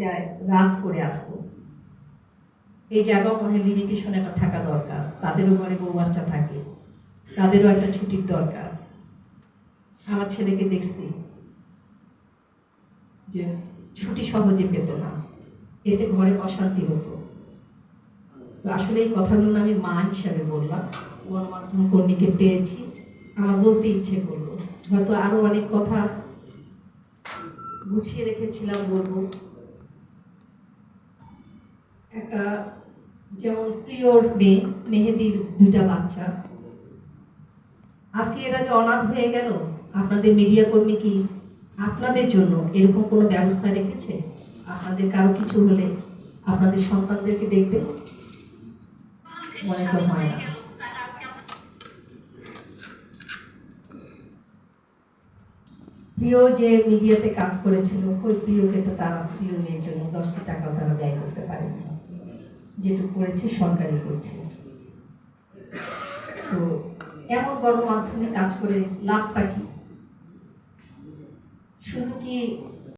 যায় রাত করে আসতো। এই জায়গাও মনে হয় লিমিটেশন একটা থাকা দরকার। তাদেরও ঘরে বউ বাচ্চা থাকে, তাদেরও একটা ছুটির দরকার। আমার ছেলেকে দেখছি যে ছুটি সহজে পেত না, এতে ঘরে অশান্তি হতো। তো আসলে এই কথাগুলো আমি মা হিসাবে বললাম, গণমাধ্যম কর্মীকে পেয়েছি, আমার বলতে ইচ্ছে করলো। হয়তো আরো অনেক কথা গুছিয়ে রেখেছিলাম বলবো। একটা যেমন প্রিয়র মেয়ে মেহেদির দুইটা বাচ্চা, আজকে এরা যে অনাথ হয়ে গেল, আপনাদের মিডিয়া কর্মী কি আপনাদের জন্য এরকম কোনো ব্যবস্থা রেখেছে? আপনাদের কারো কিছু হলে আপনাদের সন্তানদেরকে দেখবে? মনে তো হয় না। প্রিয় যে মিডিয়াতে কাজ করেছিল, ওই প্রিয়কে তো তারা প্রিয় মেয়ের জন্য 10টি টাকাও তারা ব্যয় করতে পারেনি, যেটুকু করেছে সরকারি করছে। তো এমন গণমাধ্যমে কাজ করে লাভটা কি? শুধু কি